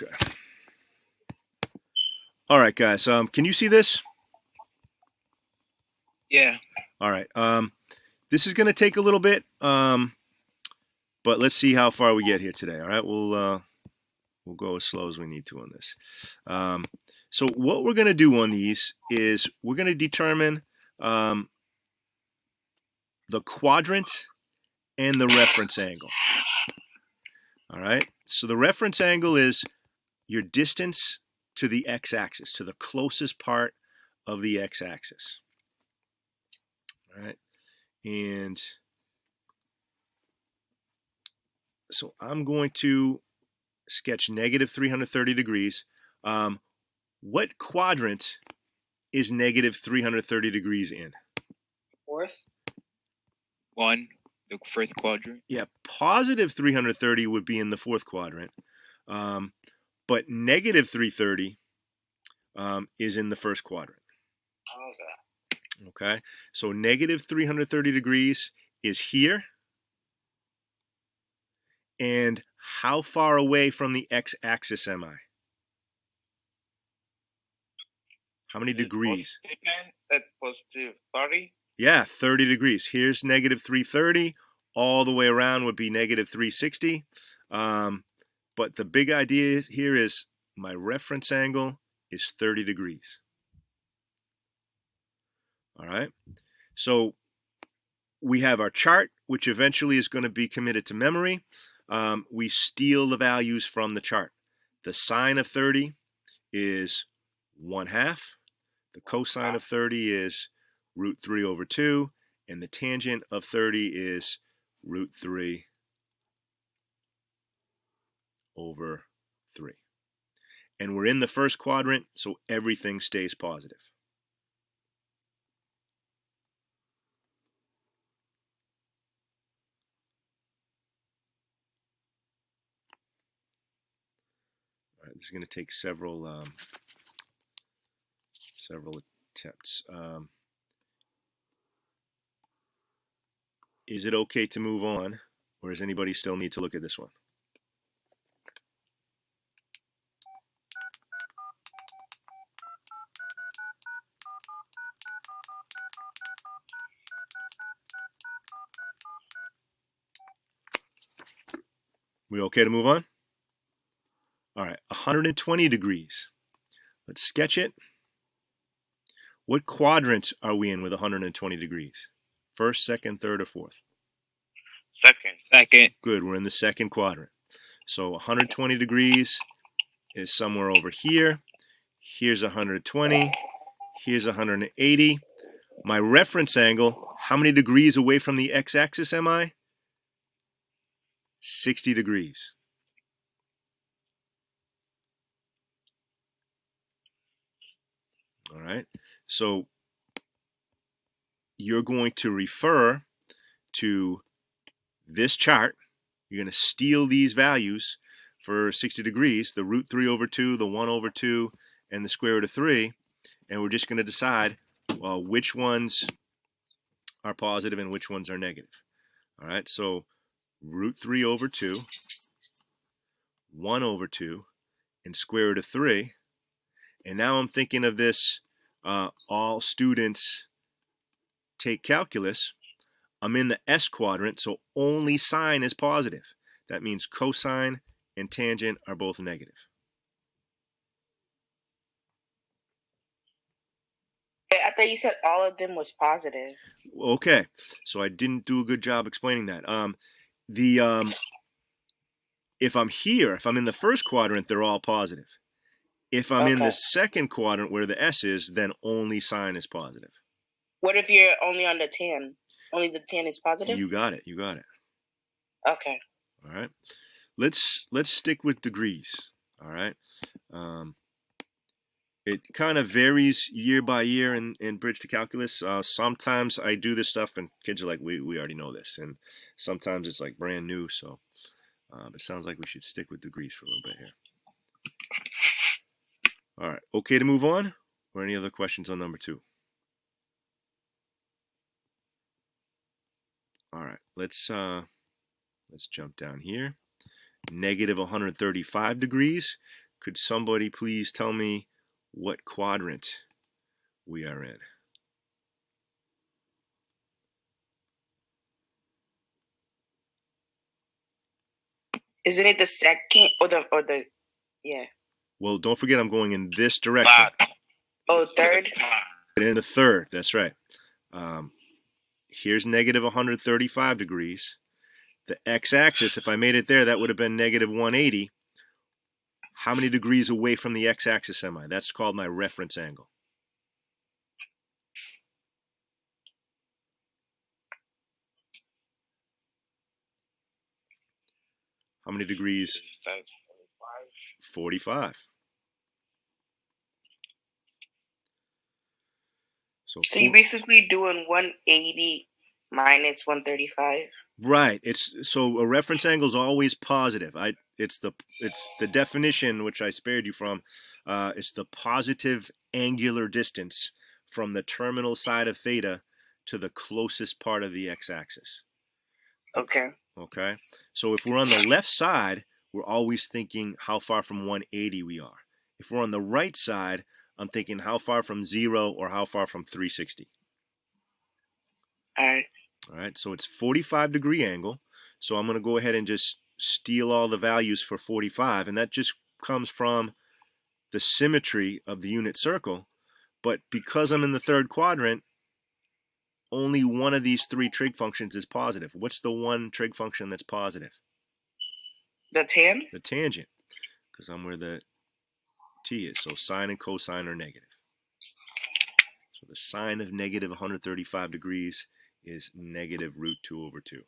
Okay. All right, guys. Can you see this? Yeah. All right. This is going to take a little bit, but let's see how far we get here today. All right. We'll go as slow as we need to on this. So what we're going to do on these is we're going to determine the quadrant and the reference angle. All right. So the reference angle is your distance to the x-axis, to the closest part of the x-axis. All right. And so I'm going to sketch negative 330 degrees. What quadrant is negative 330 degrees in? Fourth. One, the first quadrant. Yeah, positive 330 would be in the fourth quadrant, but negative 330 is in the first quadrant. Okay. Okay, so negative 330 degrees is here. And how far away from the x-axis am I? How many degrees? At positive 30. Yeah, 30 degrees. Here's negative 330. All the way around would be negative 360. But the big idea here is my reference angle is 30 degrees. All right. So we have our chart, which eventually is going to be committed to memory. We steal the values from the chart. The sine of 30 is 1/2. The cosine of 30 is root 3 over 2. And the tangent of 30 is root 3 over 3. And we're in the first quadrant, so everything stays positive. All right, this is going to take several attempts. Is it okay to move on, or does anybody still need to look at this one? We okay to move on? All right, 120 degrees. Let's sketch it. What quadrant are we in with 120 degrees? First, second, third, or fourth? Second. Second. Good, we're in the second quadrant. So 120 degrees is somewhere over here. Here's 120. Here's 180. My reference angle, how many degrees away from the x-axis am I? 60 degrees. All right. So you're going to refer to this chart. You're going to steal these values for 60 degrees, the root 3 over 2, the 1 over 2, and the square root of 3. And we're just going to decide, well, which ones are positive and which ones are negative. All right. So root 3 over 2, 1 over 2, and square root of 3. And now I'm thinking of this, all students take calculus. I'm in the S quadrant, so only sine is positive. That means cosine and tangent are both negative. I thought you said all of them was positive. Okay, so I didn't do a good job explaining that. If I'm here, if I'm in the first quadrant, they're all positive. If I'm in the second quadrant where the S is, then only sine is positive. What if you're only on the 10? Only the 10 is positive? You got it. You got it. Okay. All right. Let's stick with degrees. All right. It kind of varies year by year in Bridge to Calculus. Sometimes I do this stuff and kids are like, we already know this. And sometimes it's like brand new. So it sounds like we should stick with degrees for a little bit here. All right. Okay to move on? Or any other questions on number 2? All right. Let's jump down here. Negative 135 degrees. Could somebody please tell me what quadrant we are in? Isn't it the second or the yeah? Well, don't forget I'm going in this direction. Oh, third. In the third, that's right. Here's negative 135 degrees. The x-axis, if I made it there, that would have been negative 180. How many degrees away from the x-axis am I? That's called my reference angle. How many degrees? 45. So you're basically doing 180 minus 135. Right. So a reference angle is always positive. It's the definition which I spared you from. It's the positive angular distance from the terminal side of theta to the closest part of the x-axis. Okay. Okay. So if we're on the left side, we're always thinking how far from 180 we are. If we're on the right side, I'm thinking how far from 0 or how far from 360. All right. All right, so it's 45-degree angle. So I'm going to go ahead and just steal all the values for 45, and that just comes from the symmetry of the unit circle. But because I'm in the third quadrant, only one of these three trig functions is positive. What's the one trig function that's positive? The tan? The tangent, because I'm where the t is. So sine and cosine are negative. So the sine of negative 135 degrees is negative root 2 over 2.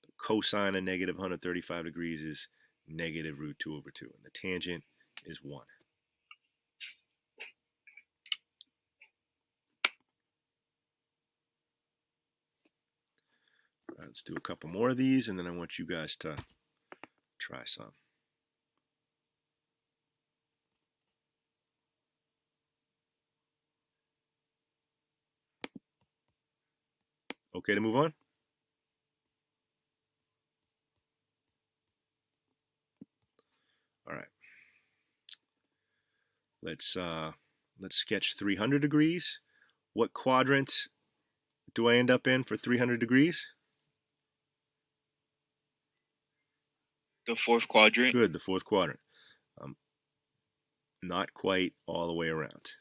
The cosine of negative 135 degrees is negative root 2 over 2. And the tangent is 1. All right, let's do a couple more of these, and then I want you guys to try some. Okay to move on? All right. Let's sketch 300 degrees. What quadrant do I end up in for 300 degrees? The fourth quadrant. Good, the fourth quadrant. Not quite all the way around.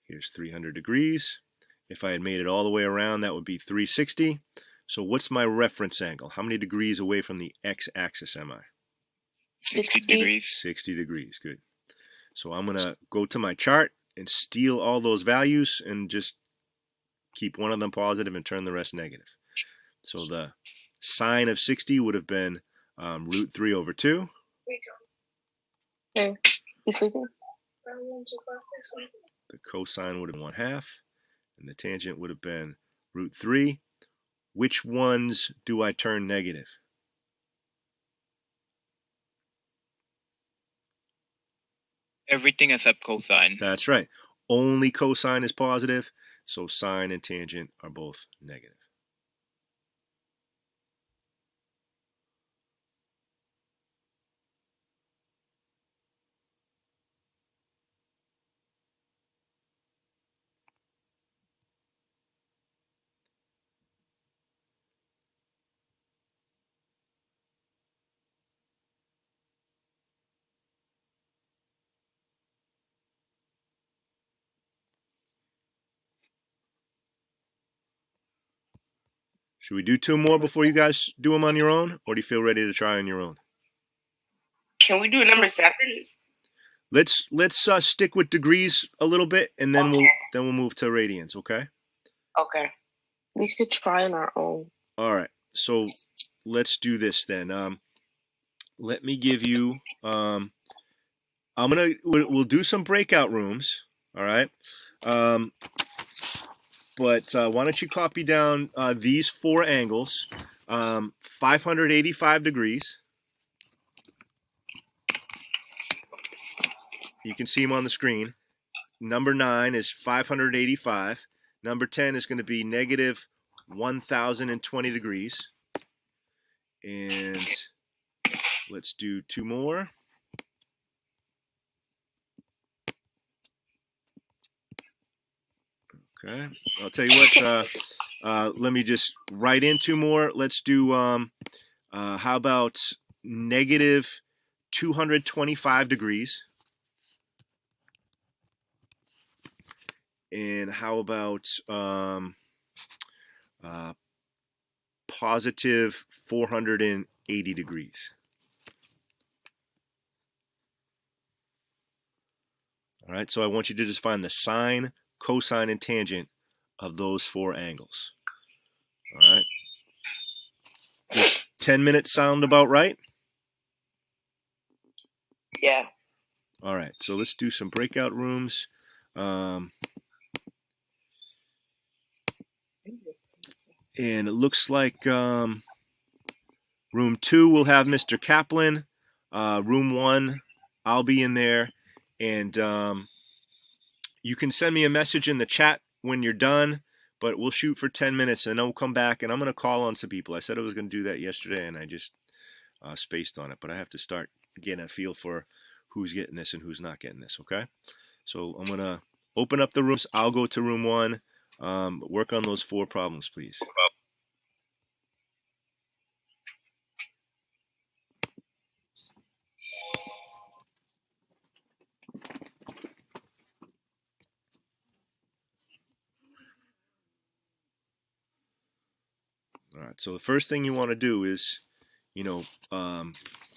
Here's 300 degrees. If I had made it all the way around, that would be 360. So what's my reference angle? How many degrees away from the x-axis am I? 60 degrees. 60 degrees, good. So I'm going to go to my chart and steal all those values and just keep one of them positive and turn the rest negative. So the sine of 60 would have been root 3 over 2. Hey, you sleeping? The cosine would have been 1/2. And the tangent would have been root 3. Which ones do I turn negative? Everything except cosine. That's right. Only cosine is positive, so sine and tangent are both negative. Should we do 2 more before you guys do them on your own, or do you feel ready to try on your own? Can we do number 7? Let's stick with degrees a little bit, and then we'll move to radians. Okay. Okay. We should try on our own. All right. So let's do this then. Let me give you. We'll do some breakout rooms. All right. But why don't you copy down these 4 angles, 585 degrees. You can see them on the screen. Number 9 is 585. Number 10 is going to be negative 1,020 degrees. And let's do 2 more. Okay. I'll tell you what. Let me just write in two more. Let's do. How about negative 225 degrees? And how about positive 480 degrees? All right, so I want you to just find the sine, cosine, and tangent of those four angles. All right. Does 10 minutes sound about right? Yeah. All right, so let's do some breakout rooms. And it looks like room 2 will have Mr. Kaplan. Room 1, I'll be in there. And you can send me a message in the chat when you're done, but we'll shoot for 10 minutes and then we'll come back and I'm going to call on some people. I said I was going to do that yesterday and I just spaced on it, but I have to start getting a feel for who's getting this and who's not getting this, okay? So I'm going to open up the rooms. I'll go to room 1. Work on those 4 problems, please. All right, so the first thing you want to do is,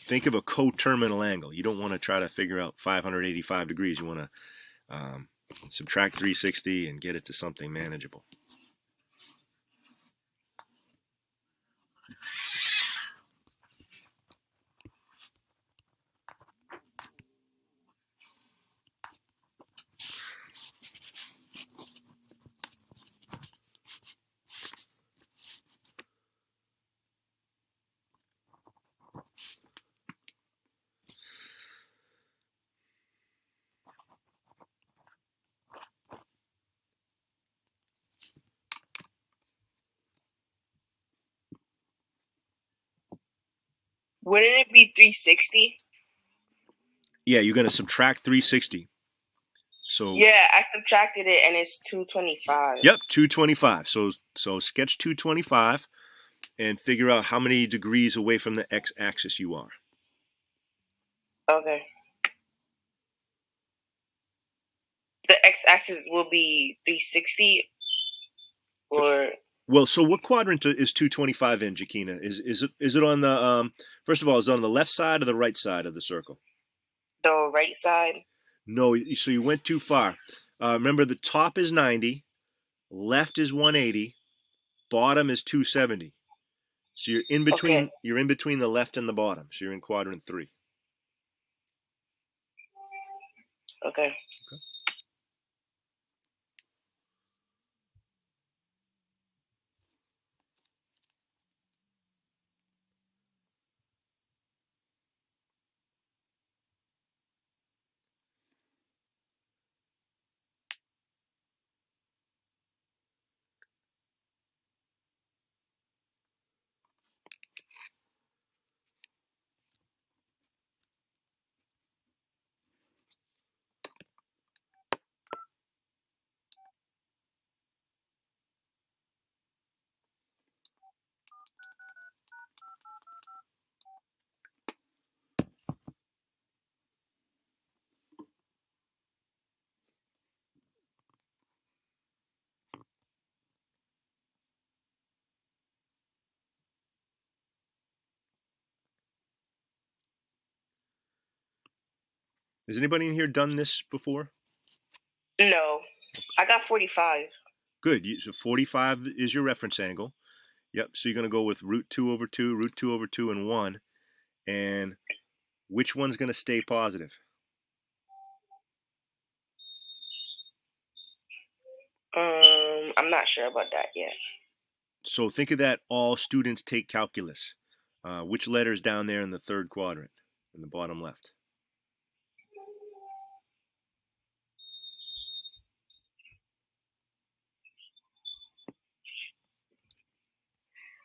think of a coterminal angle. You don't want to try to figure out 585 degrees. You want to subtract 360 and get it to something manageable. Wouldn't it be 360? Yeah, you're going to subtract 360. So yeah, I subtracted it and it's 225. Yep, 225. So sketch 225 and figure out how many degrees away from the x-axis you are. Okay. The x-axis will be 360 or... Well, so what quadrant is 225 in, Jakina? Is it on the first of all, is it on the left side or the right side of the circle? The right side. No, so you went too far. Remember, the top is 90, left is 180, bottom is 270. So you're in between. Okay. You're in between the left and the bottom. So you're in quadrant 3. Okay. Has anybody in here done this before? No, I got 45. Good. So 45 is your reference angle. Yep. So you're going to go with root 2 over 2, root 2 over 2, and 1. And which one's going to stay positive? I'm not sure about that yet. So think of that. All students take calculus. Which letter's down there in the third quadrant, in the bottom left?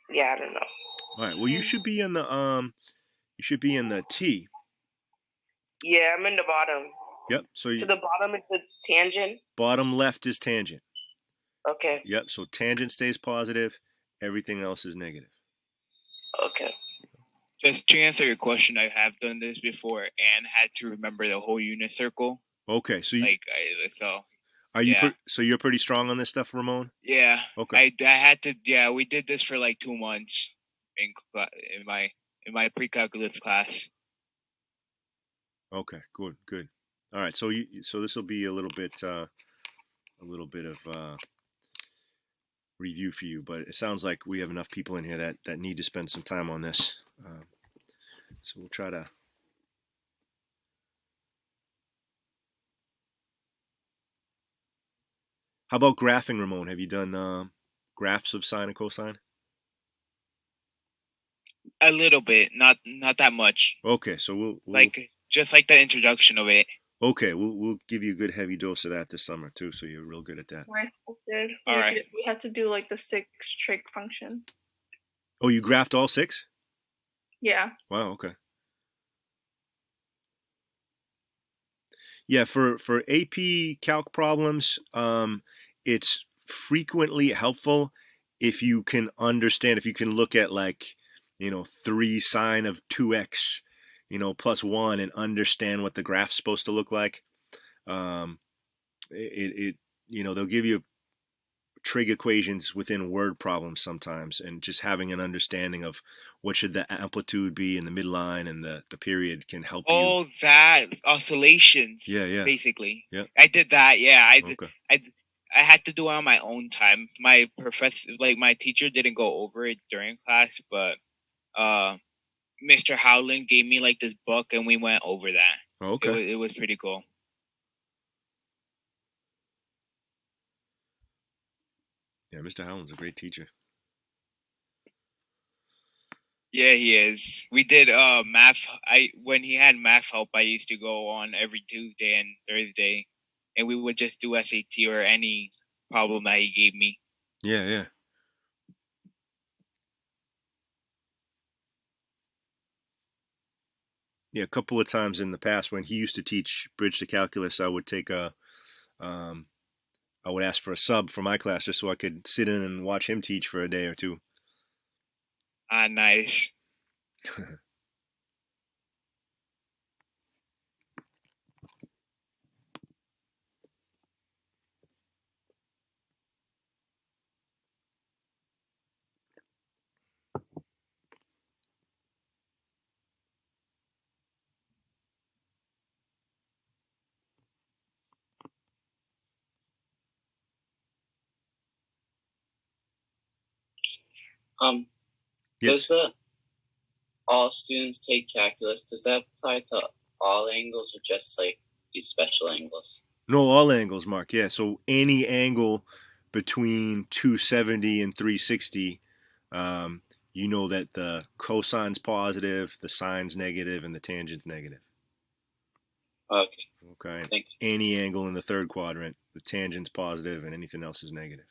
Yeah, I don't know. All right. Well, you should be in the T. Yeah, I'm in the bottom. Yep. So the bottom is the tangent. Bottom left is tangent. Okay. Yep. So tangent stays positive. Everything else is negative. Okay. Just to answer your question, I have done this before and had to remember the whole unit circle. Okay. So Yeah. So you're pretty strong on this stuff, Ramon? Yeah. Okay. I had to. Yeah, we did this for like 2 months in my pre-calculus class. Okay. Good. All right. So so this will be a little bit of review for you, but it sounds like we have enough people in here that need to spend some time on this. So we'll try to. How about graphing, Ramon? Have you done graphs of sine and cosine? A little bit, not that much. Okay, so we'll like just like the introduction of it. Okay, we'll give you a good heavy dose of that this summer too, so you're real good at that. My school did. All right. We had to do like the 6 trig functions. Oh, you graphed all 6? Yeah. Wow. Okay. Yeah, for AP Calc problems, it's frequently helpful if you can understand, if you can look at 3 sine of 2x, plus 1 and understand what the graph's supposed to look like. They'll give you trig equations within word problems sometimes, and just having an understanding of what should the amplitude be in the midline and the period can help you. Oh, that oscillations. Yeah. Basically. Yeah. I did that. Yeah, Okay. I had to do it on my own time. My professor, my teacher, didn't go over it during class, but Mr. Howland gave me this book, and we went over that. Okay. It was pretty cool. Yeah, Mr. Howland's a great teacher. Yeah, he is. We did math. When he had math help, I used to go on every Tuesday and Thursday, and we would just do SAT or any problem that he gave me. Yeah. Yeah, a couple of times in the past when he used to teach Bridge to Calculus, I would I would ask for a sub for my class just so I could sit in and watch him teach for a day or two. Ah, nice. Yes. Does that all students take calculus? Does that apply to all angles or just these special angles? No, all angles, Mark. Yeah, so any angle between 270 and 360, you know that the cosine's positive, the sine's negative, and the tangent's negative. Okay. Okay. Thank you. Any angle in the third quadrant, the tangent's positive, and anything else is negative.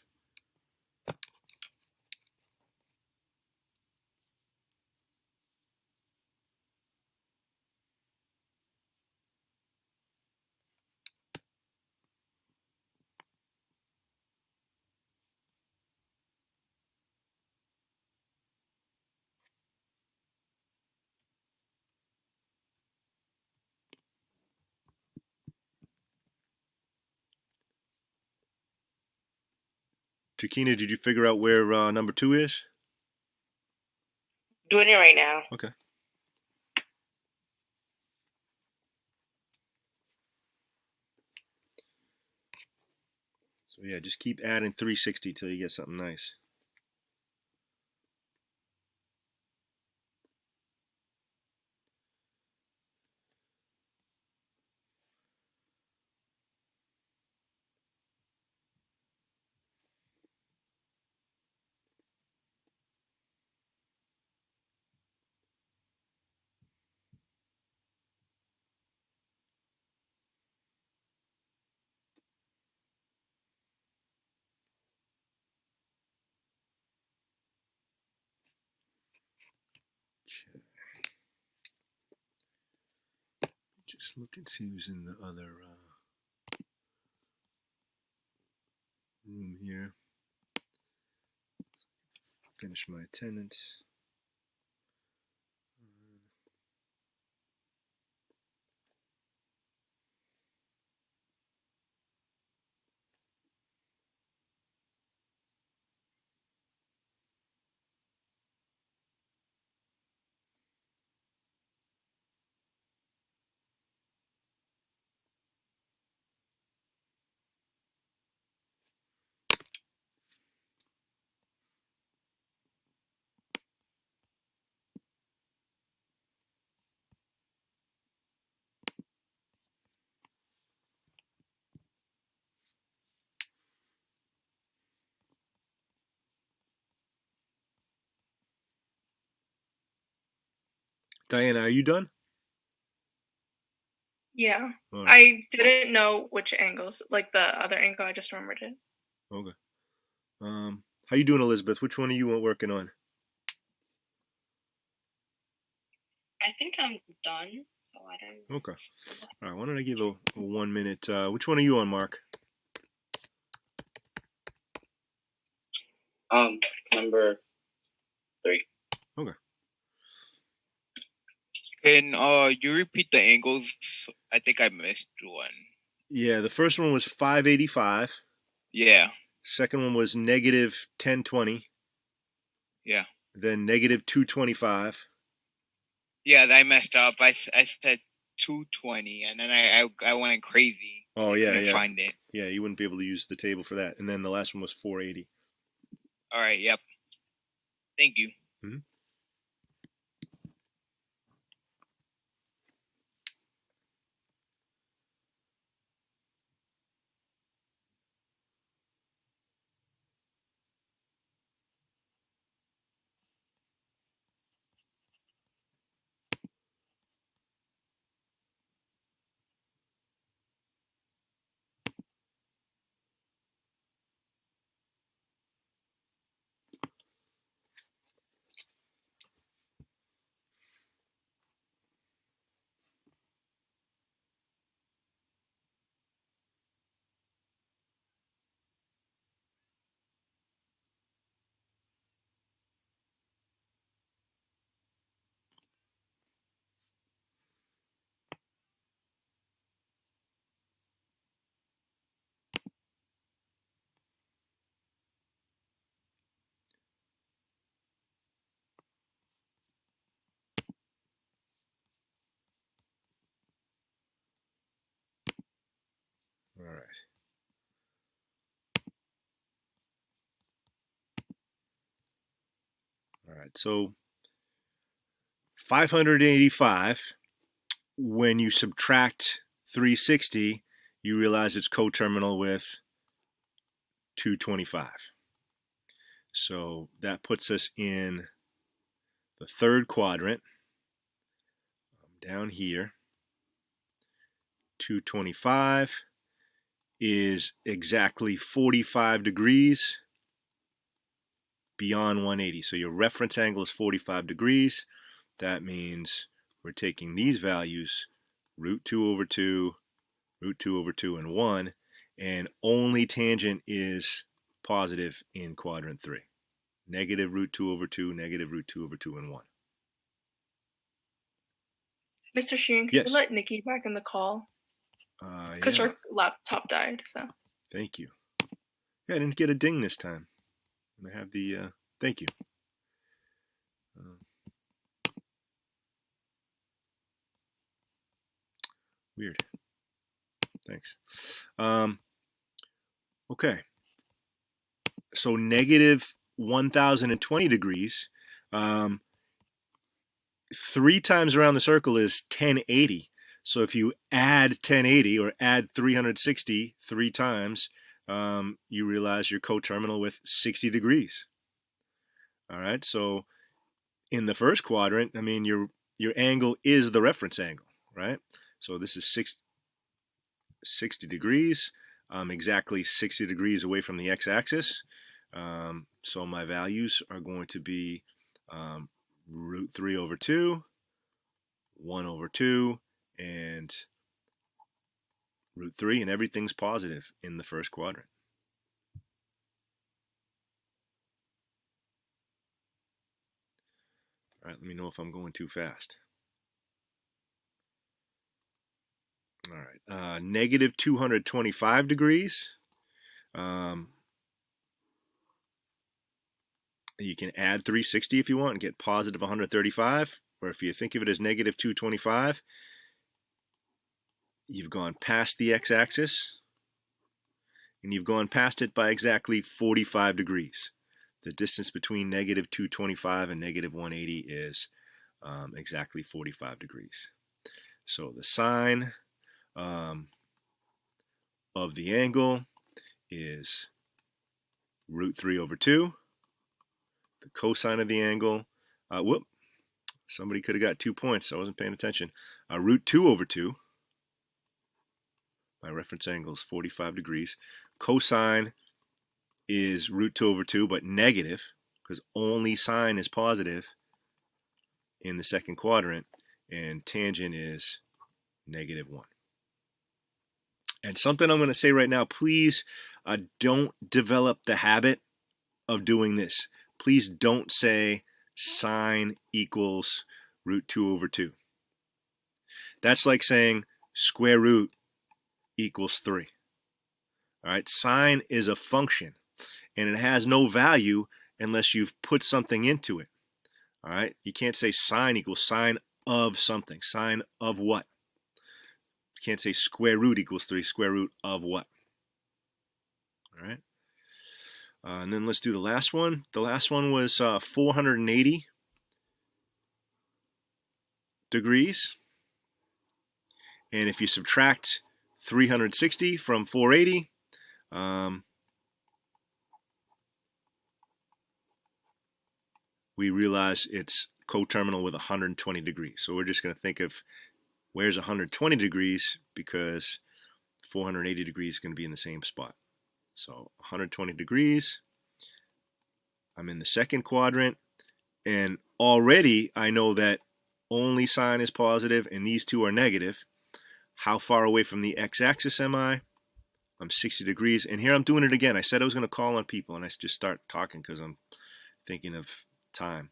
Chiquina, did you figure out where number 2 is? Doing it right now. Okay. So yeah, just keep adding 360 till you get something nice. Just look and see who's in the other room here. finish my attendance. Diana, are you done? Yeah. All right. I didn't know which angles, like the other angle. I just remembered it. Okay. How you doing, Elizabeth? Which one are you working on? I think I'm done, so I don't. Okay. All right. Why don't I give a 1 minute? Which one are you on, Mark? Number 3. Okay. Can you repeat the angles? I think I missed one. Yeah, the first one was 585. Yeah. Second one was negative 1020. Yeah. Then negative 225. Yeah, I messed up. I said 220, and then I went crazy. Oh I yeah, couldn't yeah, find it. yeah. You wouldn't be able to use the table for that. And then the last one was 480. All right. Yep. Thank you. Mm-hmm. All right. All right. So 585. When you subtract 360, you realize it's coterminal with 225. So that puts us in the third quadrant. Down here, 225 is exactly 45 degrees beyond 180. So your reference angle is 45 degrees. That means we're taking these values, root 2 over 2, root 2 over 2, and 1, and only tangent is positive in quadrant 3. Negative root 2 over 2, negative root 2 over 2, and 1. Mr. Sheehan, can Yes. you let Nikki back in the call? Because Yeah. her laptop died, so. Thank you. Yeah, I didn't get a ding this time. I have the, thank you. Weird. Thanks. Okay. So negative 1020 degrees. 3 times around the circle is 1080. So if you add 1080 or add 360 3 times, you realize you're coterminal with 60 degrees. All right. So in the first quadrant, I mean, your angle is the reference angle, right? So this is 60 degrees. Exactly 60 degrees away from the x-axis. So my values are going to be root 3 over 2, 1 over 2, and root 3, and everything's positive in the first quadrant. All right, let me know if I'm going too fast. All right, negative 225 degrees. You can add 360 if you want and get positive 135. Or if you think of it as negative 225, you've gone past the x-axis, and you've gone past it by exactly 45 degrees. The distance between negative 225 and negative 180 is exactly 45 degrees. So the sine of the angle is root 3 over 2. The cosine of the angle, somebody could have got 2 points, so I wasn't paying attention. Root 2 over 2. My reference angle is 45 degrees. Cosine is root 2 over 2, but negative, because only sine is positive in the second quadrant, and tangent is negative 1. And something I'm going to say right now, please don't develop the habit of doing this. Please don't say sine equals root 2 over 2. That's like saying square root equals 3. All right, sine is a function, and it has no value unless you've put something into it. All right, you can't say sine equals sine of something. Sine of what? You can't say square root equals 3. Square root of what? All right. And then let's do the last one. The last one was 480 degrees. And if you subtract 360 from 480, we realize it's coterminal with 120 degrees. So we're just going to think of where's 120 degrees, because 480 degrees is going to be in the same spot. So 120 degrees, I'm in the second quadrant, and already I know that only sine is positive and these two are negative. How far away from the x-axis am I? I'm 60 degrees, and here I'm doing it again. I said I was going to call on people, and I just start talking because I'm thinking of time.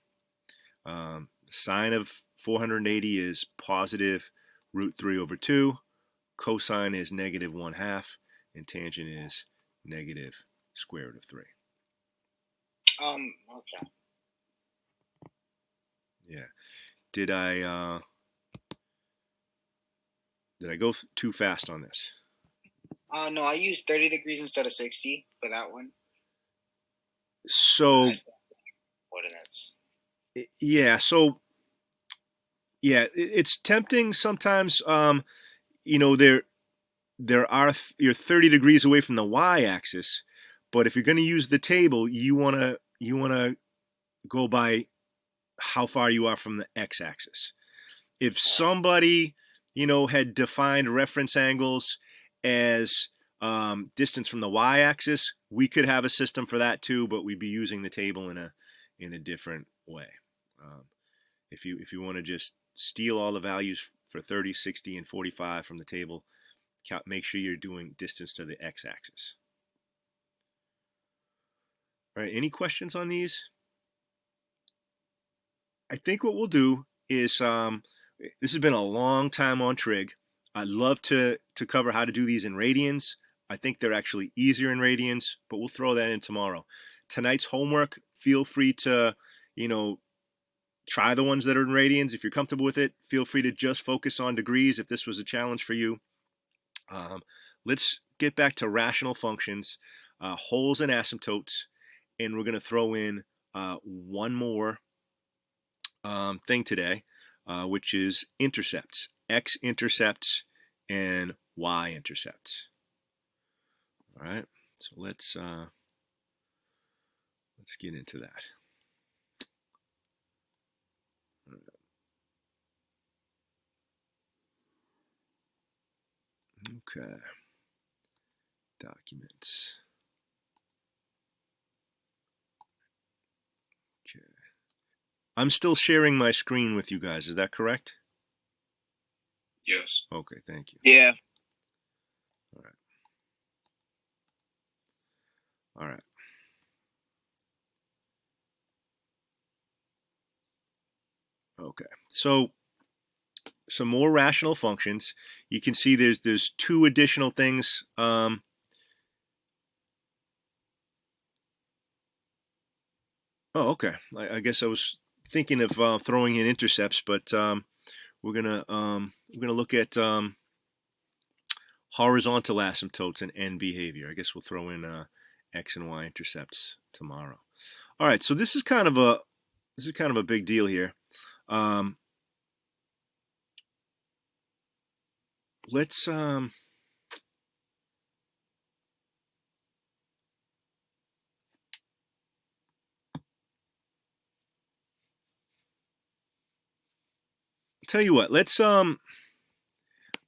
Sine of 480 is positive root 3 over 2. Cosine is negative 1/2, and tangent is negative square root of 3. Okay. Yeah. Did I go too fast on this? No, I used 30 degrees instead of 60 for that one. So, Coordinates. yeah. So, yeah, it's tempting sometimes. You're 30 degrees away from the y-axis, but if you're going to use the table, you wanna go by how far you are from the x-axis. If somebody had defined reference angles as distance from the y-axis, we could have a system for that too, but we'd be using the table in a different way. If you want to just steal all the values for 30, 60, and 45 from the table, make sure you're doing distance to the x-axis. All right, any questions on these? I think what we'll do is, this has been a long time on trig. I'd love to cover how to do these in radians. I think they're actually easier in radians, but we'll throw that in tomorrow. Tonight's homework, feel free to, try the ones that are in radians. If you're comfortable with it, feel free to just focus on degrees if this was a challenge for you. Let's get back to rational functions, holes and asymptotes, and we're going to throw in one more thing today, which is intercepts, x-intercepts and y-intercepts. All right, so let's get into that. Okay, documents. Okay, I'm still sharing my screen with you guys. Is that correct? Yes. Okay, thank you. Yeah. All right. All right. Okay, so some more rational functions. You can see there's two additional things. Oh, okay. I guess I was thinking of throwing in intercepts, but we're gonna look at horizontal asymptotes and end behavior. I guess we'll throw in x and y intercepts tomorrow. All right, so this is kind of a big deal here. Let's tell you what. Let's I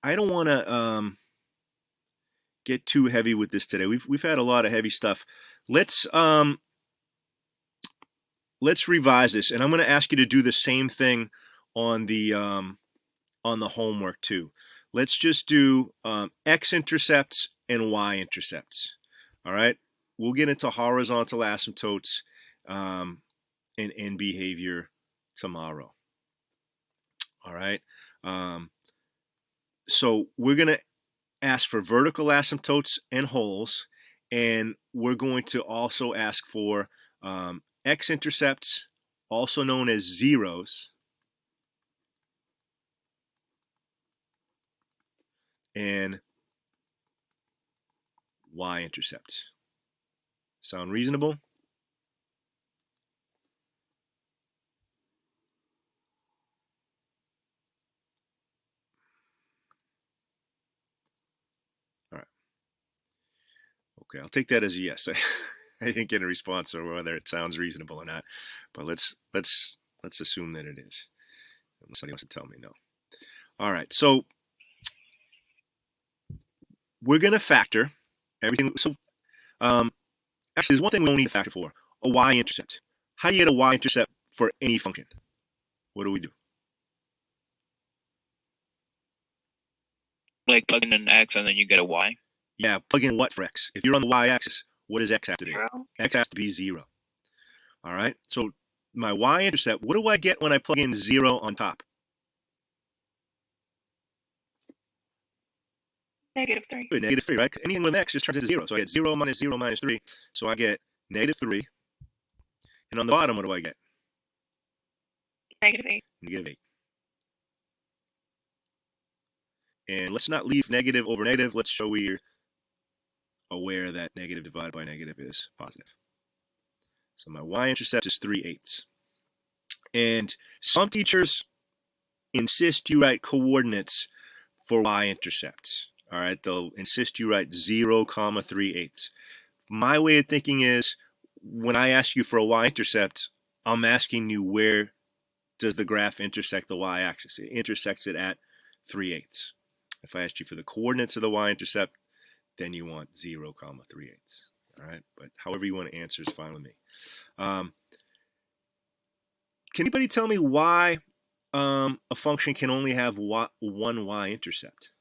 don't want to get too heavy with this today. We've had a lot of heavy stuff. Let's revise this, and I'm going to ask you to do the same thing on the homework too. Let's just do x-intercepts and y-intercepts. All right? We'll get into horizontal asymptotes and behavior tomorrow. All right? So we're going to ask for vertical asymptotes and holes, and we're going to also ask for x-intercepts, also known as zeros, and y-intercepts. Sound reasonable? All right. Okay, I'll take that as a yes. I didn't get a response or whether it sounds reasonable or not, but let's assume that it is. Unless somebody wants to tell me no. All right, so we're going to factor everything. So actually, there's one thing we don't need to factor for: a y-intercept. How do you get a y-intercept for any function? What do we do? Like plug in an x and then you get a y. Yeah, plug in what for x? If you're on the y-axis, what does x have to be? 0. X has to be 0. All right, so my y-intercept, what do I get when I plug in 0 on top? -3. Good, -3, right? Anything with x just turns into 0. So I get 0 minus 0 minus 3. So I get -3. And on the bottom, what do I get? -8. -8. And let's not leave negative over negative. Let's show we're aware that negative divided by negative is positive. So my y-intercept is 3/8. And some teachers insist you write coordinates for y-intercepts. All right, they'll insist you write 0, 3/8. My way of thinking is, when I ask you for a y-intercept, I'm asking you where does the graph intersect the y-axis. It intersects it at 3/8. If I asked you for the coordinates of the y-intercept, then you want 0, 3/8. All right, but however you want to answer is fine with me. Can anybody tell me why a function can only have one y-intercept?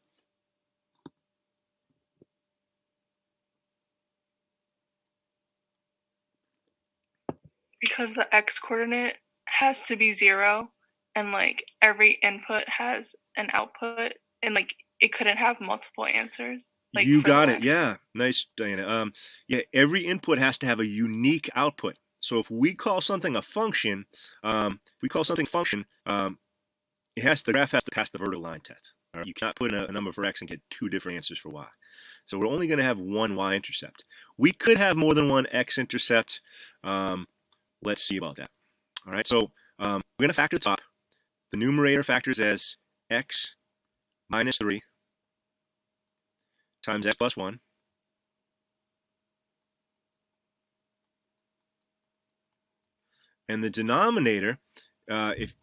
Because the x coordinate has to be 0, and like every input has an output, and like it couldn't have multiple answers. Like, you for got the it. Yeah, nice, Diana. Yeah, every input has to have a unique output. So if we call something a function, the graph has to pass the vertical line test. All right? You cannot put in a number for x and get two different answers for y. So we're only going to have one y-intercept. We could have more than one x-intercept. Let's see about that. All right, so we're going to factor the top. The numerator factors as x minus 3 times x plus 1. And the denominator, if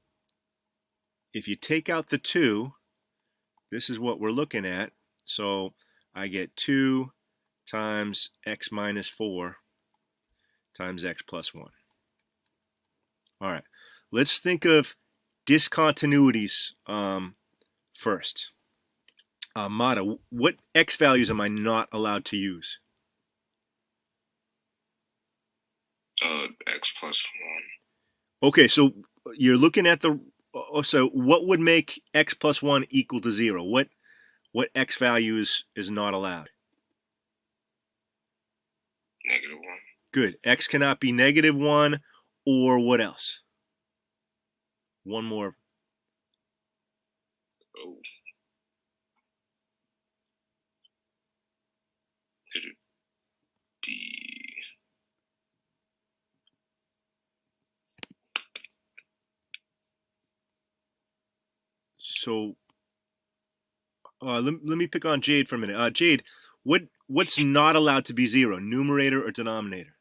you take out the 2, this is what we're looking at. So I get 2 times x minus 4 times x plus 1. All right, let's think of discontinuities first. Mata, what x values am I not allowed to use? X plus 1. Okay, so you're looking at the So what would make x plus 1 equal to 0? What x value is not allowed? -1. Good. X cannot be -1, or what else? One more. Oh. Could it be? So let me pick on Jade for a minute. Jade, what's not allowed to be 0? Numerator or denominator?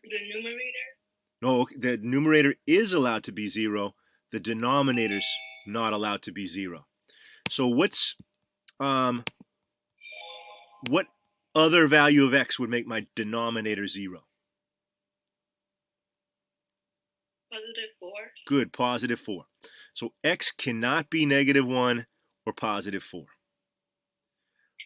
The numerator? No, okay, the numerator is allowed to be 0. The denominator's not allowed to be 0. So what other value of x would make my denominator 0? +4. Good, +4. So x cannot be -1 or +4.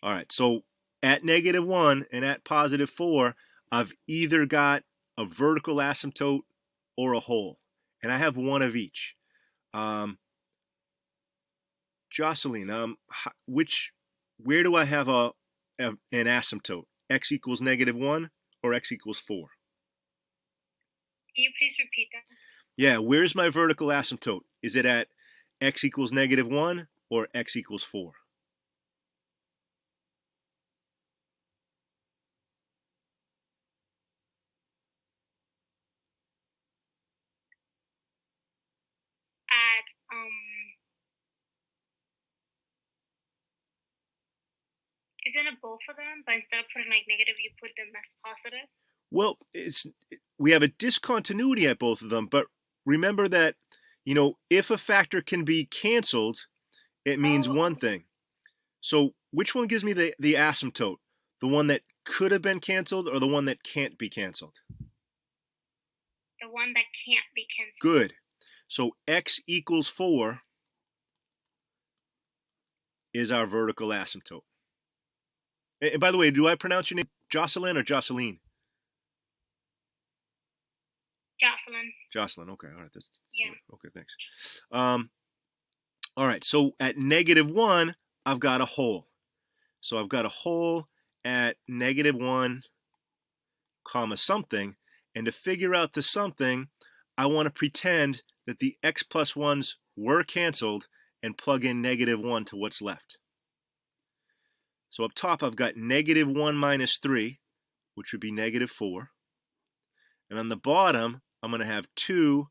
All right, so at -1 and at +4, I've either got a vertical asymptote or a hole, and I have one of each. Jocelyn, where do I have an asymptote? X equals -1 or x equals 4? Can you please repeat that? Yeah, where's my vertical asymptote? Is it at x equals -1 or x equals 4? At isn't it both of them? But instead of putting like negative, you put them as positive. Well, we have a discontinuity at both of them, but remember that, if a factor can be canceled, it means one thing. So which one gives me the asymptote? The one that could have been canceled or the one that can't be canceled? The one that can't be canceled. Good. So x equals 4 is our vertical asymptote. And by the way, do I pronounce your name Jocelyn or Jocelyn? Jocelyn. Jocelyn. Okay. All right. Yeah. Okay. Thanks. All right. So at -1, I've got a hole. So I've got a hole at -1, comma something. And to figure out the something, I want to pretend that the x plus 1s were canceled and plug in -1 to what's left. So up top, I've got -1 minus 3, which would be -4. And on the bottom, I'm going to have 2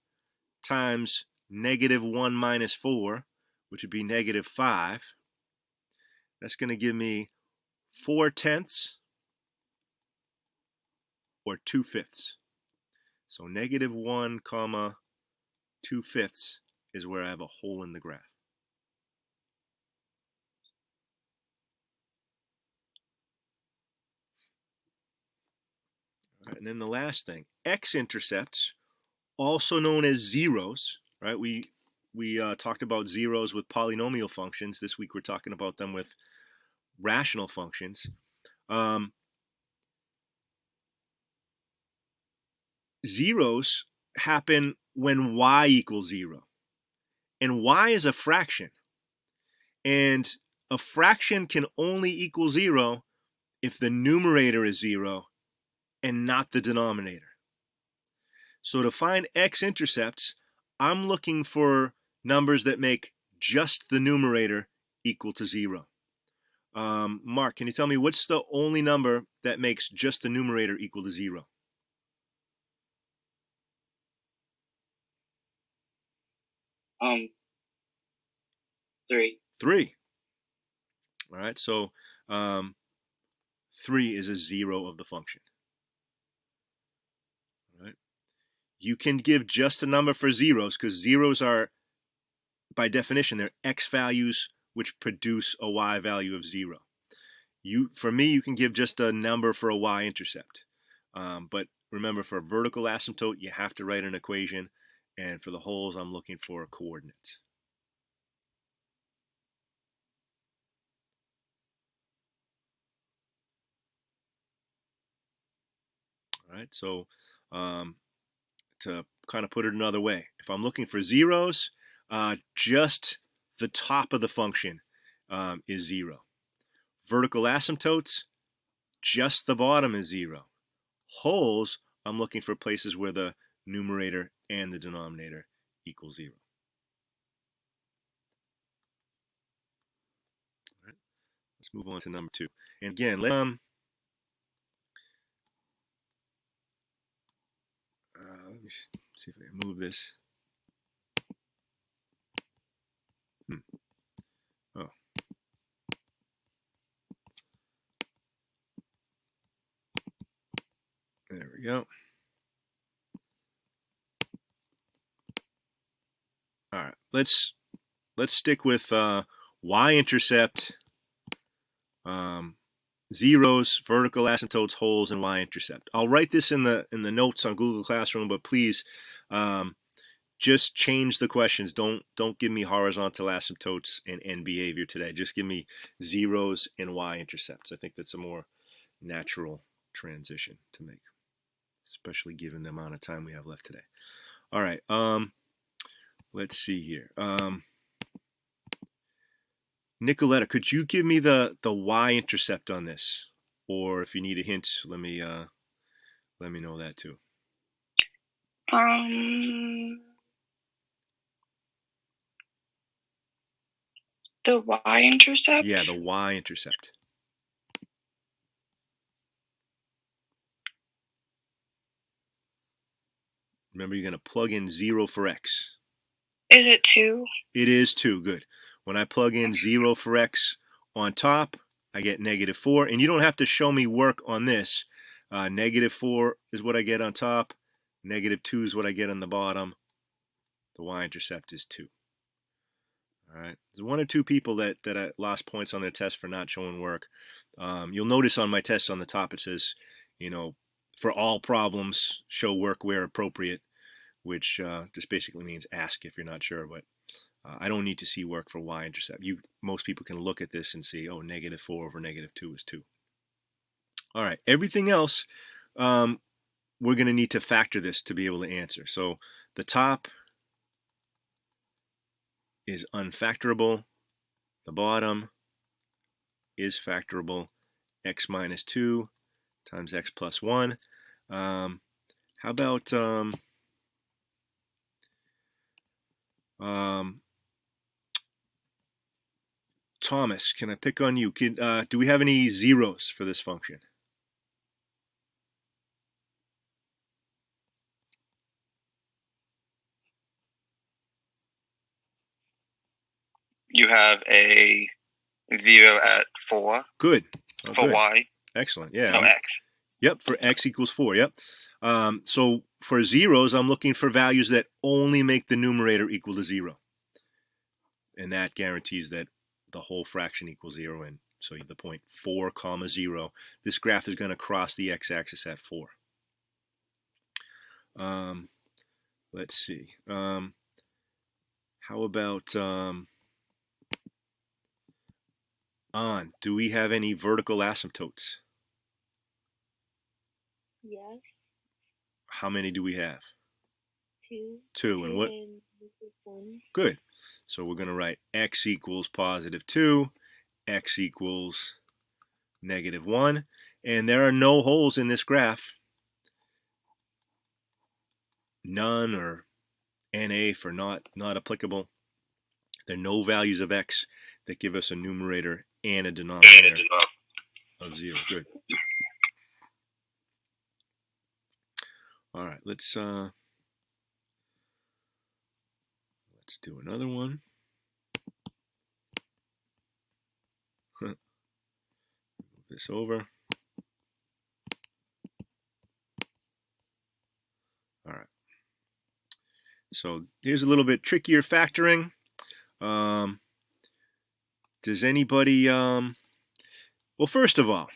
times -1 minus 4, which would be -5. That's going to give me 4/10 or 2/5. So -1 comma 2/5 is where I have a hole in the graph. All right, and then the last thing, x-intercepts, also known as zeros, right? We talked about zeros with polynomial functions. This week we're talking about them with rational functions. Zeros happen when y equals 0. And y is a fraction. And a fraction can only equal 0 if the numerator is 0 and not the denominator. So to find x-intercepts, I'm looking for numbers that make just the numerator equal to 0. Mark, can you tell me what's the only number that makes just the numerator equal to 0? Three. 3. All right, so 3 is a 0 of the function. All right. You can give just a number for zeros because zeros are, by definition, they're x values which produce a y value of 0. For me, you can give just a number for a y-intercept. But remember, for a vertical asymptote, you have to write an equation. And for the holes, I'm looking for coordinates. All right, so to kind of put it another way. If I'm looking for zeros, just the top of the function is 0. Vertical asymptotes, just the bottom is 0. Wholes, I'm looking for places where the numerator and the denominator equal 0. All right. Let's move on to number 2. And again, let me see if I can move this. Oh. There we go. All right, let's stick with y-intercept, zeros, vertical asymptotes, wholes, and y-intercept. I'll write this in the notes on Google Classroom, but please just change the questions. Don't give me horizontal asymptotes and end behavior today. Just give me zeros and y-intercepts. I think that's a more natural transition to make, especially given the amount of time we have left today. All right. Let's see here. Nicoletta, could you give me the y-intercept on this? Or if you need a hint, let me know that too. The y-intercept? Yeah, the y-intercept. Remember, you're going to plug in 0 for x. Is it 2? It is 2. Good. When I plug in 0 for x on top, I get -4. And you don't have to show me work on this. -4 is what I get on top. -2 is what I get on the bottom. The y-intercept is 2. All right. There's 1 or 2 people that I lost points on their test for not showing work. You'll notice on my test on the top it says, for all problems, show work where appropriate, which just basically means ask if you're not sure. But I don't need to see work for y-intercept. Most people can look at this and see, oh, -4 over -2 is 2. All right. Everything else, we're going to need to factor this to be able to answer. So the top is unfactorable. The bottom is factorable. X minus 2 times x plus 1. How about Thomas, can I pick on you? Do we have any zeros for this function? You have a 0 at 4. Good. Oh, for good. Y. Excellent. Yeah. No, X. Yep, for x equals 4. Yep. So for zeros, I'm looking for values that only make the numerator equal to 0. And that guarantees that the whole fraction equals 0. And so you have the point 4, 0. This graph is going to cross the x-axis at 4. Let's see. How about do we have any vertical asymptotes? Yes. How many do we have? 2. 2. And what? 1. Good. So we're going to write x equals +2, x equals -1. And there are no holes in this graph. None, or NA for not applicable. There are no values of x that give us a numerator and a denominator of 0. Good. All right, let's do another one. Move this over. All right. So here's a little bit trickier factoring. Does anybody, well, first of all,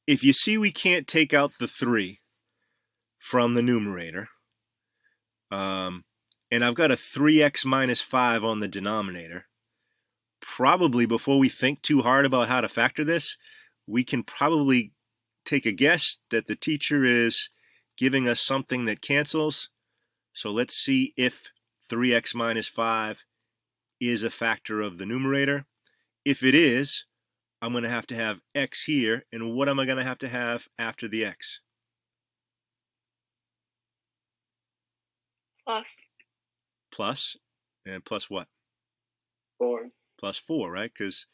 if you see we can't take out the 3 from the numerator, and I've got a 3x minus 5 on the denominator, probably before we think too hard about how to factor this, we can probably take a guess that the teacher is giving us something that cancels. So let's see if 3x minus 5 is a factor of the numerator. If it is, I'm going to have x here. And what am I going to have after the x? Plus. And plus what? 4. Plus 4, right? Because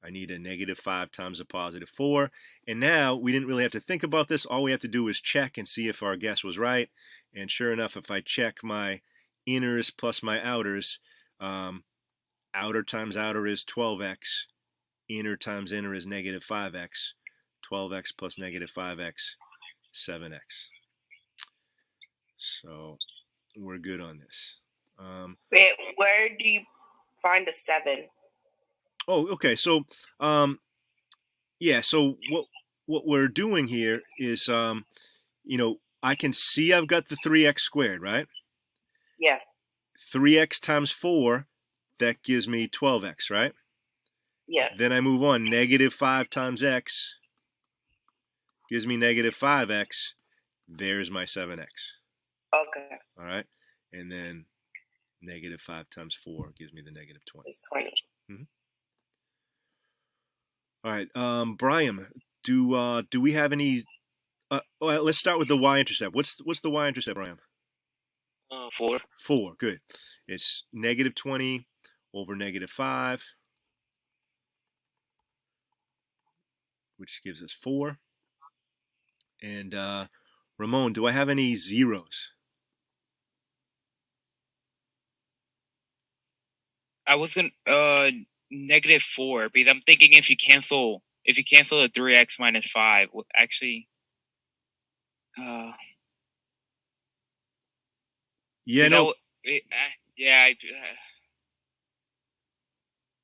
I need a negative 5 times a positive 4. And now we didn't really have to think about this. All we have to do is check and see if our guess was right. And sure enough, if I check my inners plus my outers, outer times outer is 12x. Inner times inner is negative 5x. 12x plus negative 5x, 7x. So we're good on this. Wait, where do you find the 7? Oh, okay. So, yeah. So what we're doing here is, I can see I've got the 3x squared, right? Yeah. 3x times 4, that gives me 12x, right? Yeah. Then I move on. Negative 5 times x gives me negative 5x. There's my 7x. Okay. All right. And then negative 5 times 4 gives me the negative 20. It's 20. Mm-hmm. All right. Brian, do we have any? Well, let's start with the y-intercept. What's the y-intercept, Brian? 4. 4. Good. It's negative 20 over negative 5, which gives us 4. And Ramon, do I have any zeros? I was gonna negative 4 because I'm thinking if you cancel the 3x minus 5, actually, yeah, no,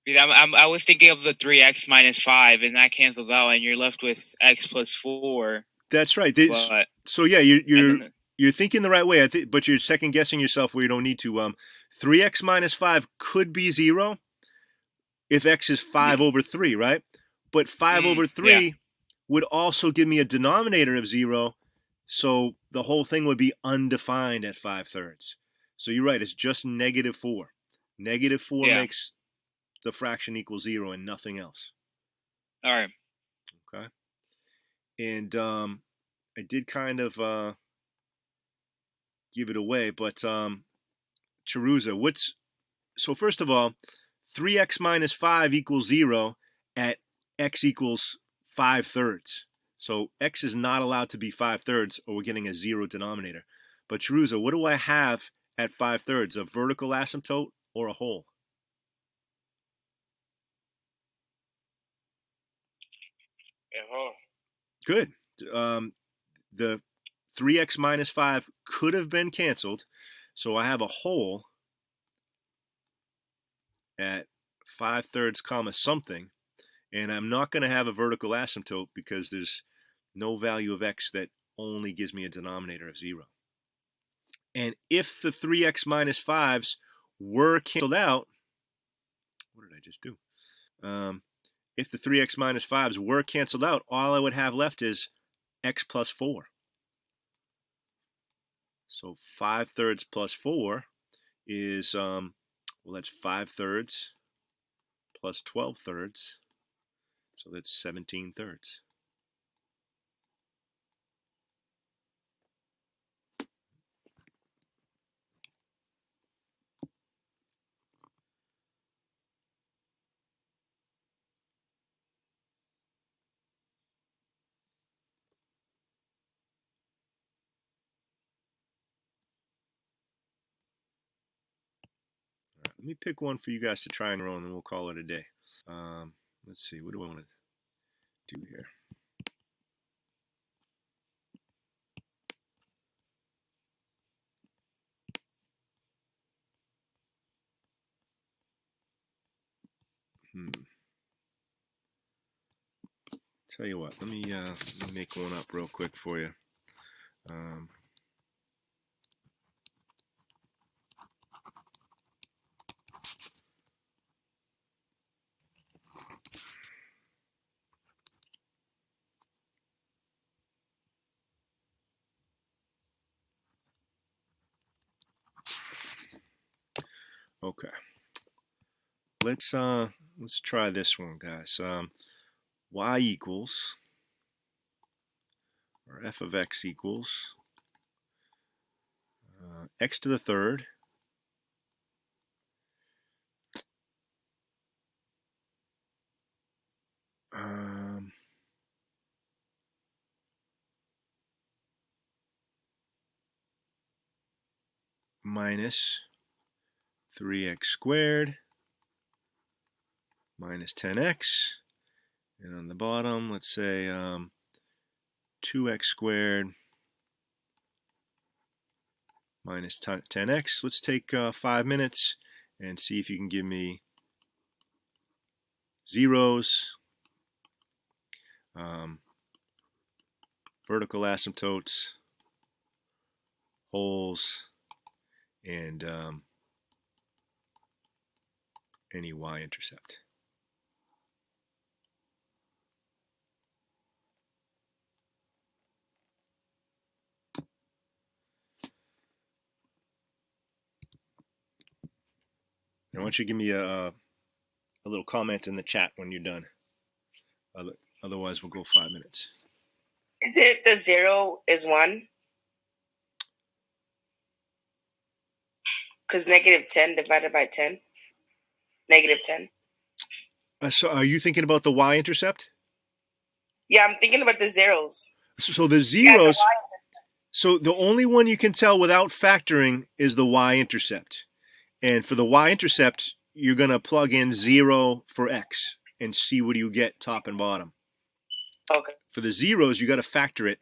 I was thinking of the 3x minus 5, and that cancels out, and you're left with x plus 4. That's right. But, so yeah, you're thinking the right way. But you're second guessing yourself where you don't need to. 3x minus 5 could be 0 if x is 5 over 3, right? But 5 over 3 would also give me a denominator of 0, so the whole thing would be undefined at 5/3. So you're right. It's just negative 4. Negative 4 makes the fraction equal 0 and nothing else. All right. Okay. And I did kind of give it away, but Chiruza, so first of all, 3x minus 5 equals 0 at x equals 5/3. So x is not allowed to be 5/3 or we're getting a 0 denominator. But Chiruza, what do I have at 5/3? A vertical asymptote or a hole? A hole. Good. The 3x minus 5 could have been canceled, so I have a hole at 5/3 comma something, and I'm not going to have a vertical asymptote because there's no value of x that only gives me a denominator of 0. And if the 3x minus 5s were canceled out, what did I just do? If the 3x minus 5s were canceled out, all I would have left is x plus 4. So 5/3 plus 4 is, that's 5/3 plus 12/3. So that's 17/3. Let me pick one for you guys to try on your own, and we'll call it a day. Let's see, what do I want to do here? Tell you what, let me make one up real quick for you. Okay. Let's try this one, guys. Y equals, or f of x equals x to the third minus 3x squared minus 10x, and on the bottom, let's say 2x squared minus 10x. Let's take 5 minutes and see if you can give me zeros, vertical asymptotes, holes, and any y-intercept. I want you to give me a little comment in the chat when you're done. Otherwise, we'll go 5 minutes. Is it the 0 is 1? Because negative 10 divided by 10? Negative 10? So are you thinking about the y-intercept? Yeah, I'm thinking about the zeros. So the zeros, Yeah, so the only one you can tell without factoring is the y-intercept. And for the y-intercept, you're going to plug in 0 for x and see what you get top and bottom. Okay. For the zeros, you got to factor it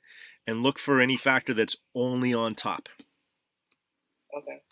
and look for any factor that's only on top. Okay.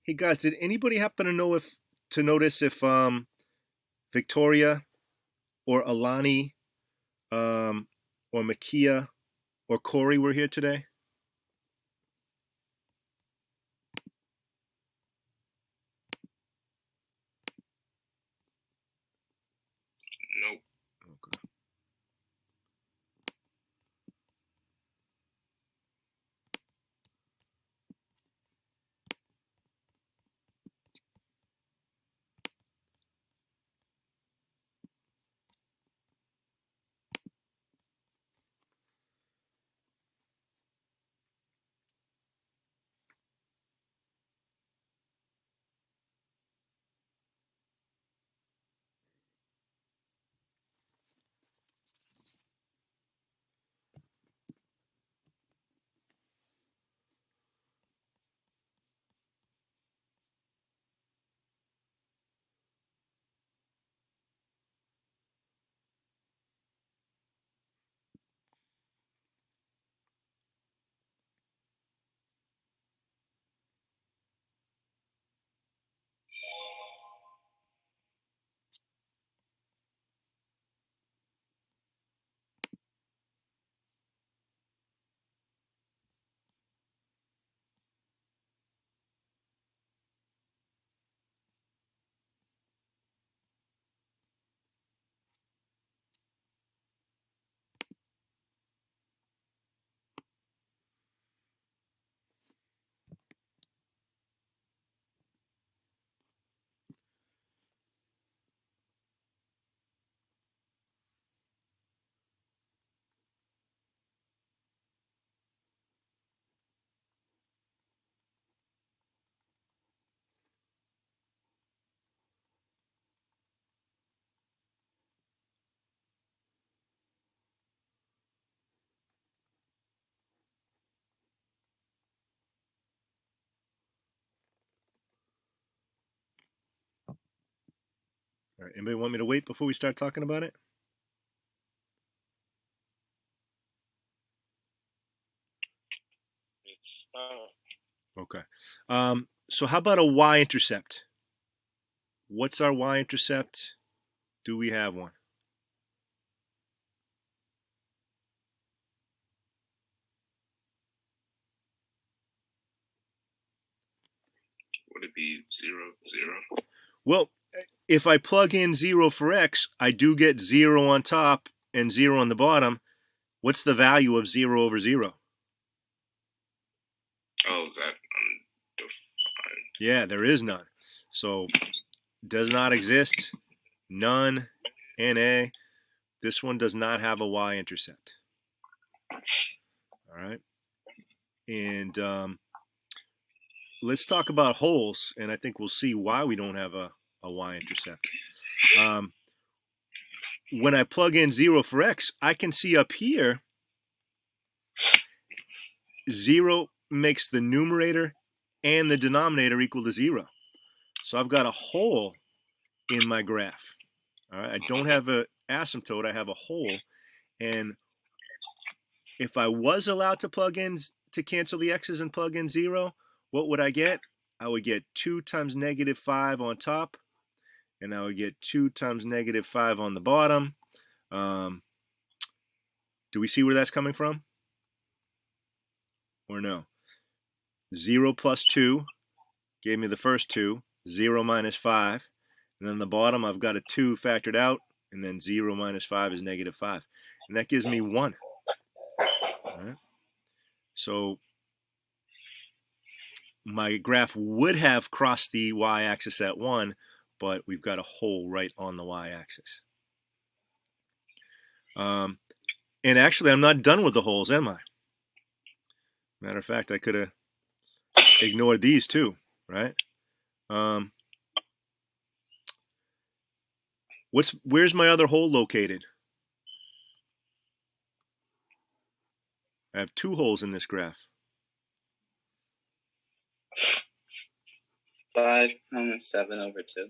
Hey guys, did anybody happen to notice if Victoria or Alani or Makia or Corey were here today? Nope. Okay. All right. Anybody want me to wait before we start talking about it? Okay. So how about a y-intercept? What's our y-intercept? Do we have one? Would it be 0, 0? Well, if I plug in 0 for x, I do get 0 on top and 0 on the bottom. What's the value of 0 over 0? Oh, is that undefined? Yeah, there is none. So, does not exist. None. NA. This one does not have a y-intercept. All right. And let's talk about holes, and I think we'll see why we don't have a y-intercept. When I plug in 0 for x, I can see up here 0 makes the numerator and the denominator equal to 0. So I've got a hole in my graph. All right, I don't have an asymptote, I have a hole. And if I was allowed to plug in to cancel the x's and plug in 0, what would I get? I would get 2 times negative 5 on top, and I would get 2 times negative 5 on the bottom. Do we see where that's coming from? Or no? 0 plus 2 gave me the first 2, 0 minus 5. And then the bottom, I've got a 2 factored out, and then 0 minus 5 is negative 5. And that gives me 1. All right. So my graph would have crossed the y-axis at 1, but we've got a hole right on the y-axis. And actually, I'm not done with the holes, am I? Matter of fact, I could have ignored these too, right? Where's my other hole located? I have 2 holes in this graph. 5, 7 over 2.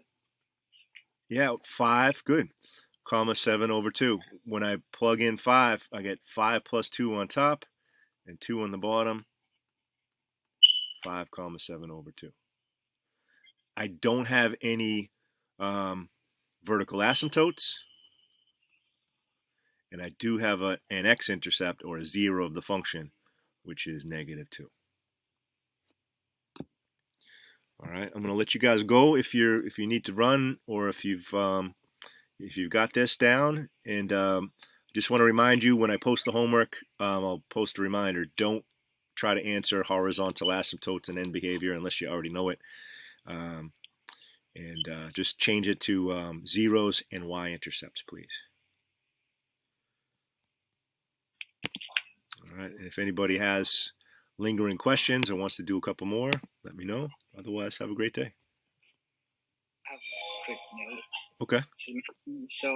Yeah, 5, good. Comma 7 over 2. When I plug in 5, I get 5 plus 2 on top and 2 on the bottom. 5 comma 7 over 2. I don't have any vertical asymptotes, and I do have an x-intercept, or a 0 of the function, which is negative 2. All right, I'm going to let you guys go if you need to run, or if you've got this down. And just want to remind you, when I post the homework, I'll post a reminder: don't try to answer horizontal asymptotes and end behavior unless you already know it. Just change it to zeros and y-intercepts, please. All right, and if anybody has lingering questions or wants to do a couple more, let me know. Otherwise, have a great day. I have a quick note. Okay. So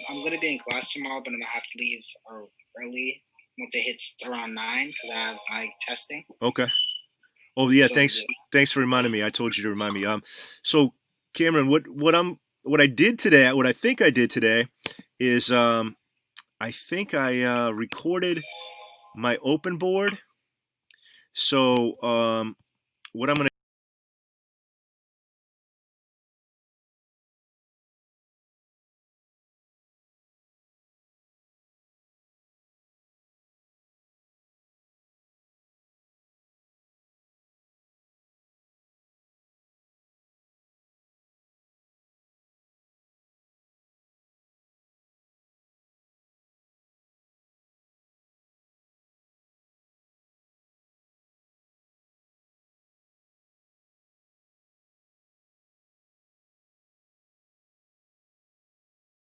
I'm going to be in class tomorrow, but I'm going to have to leave early once it hits around 9 because I have my testing. Okay. Oh yeah, So, thanks for reminding me. I told you to remind me. So Cameron, what I think I did today is I think I recorded my open board. So what I'm going to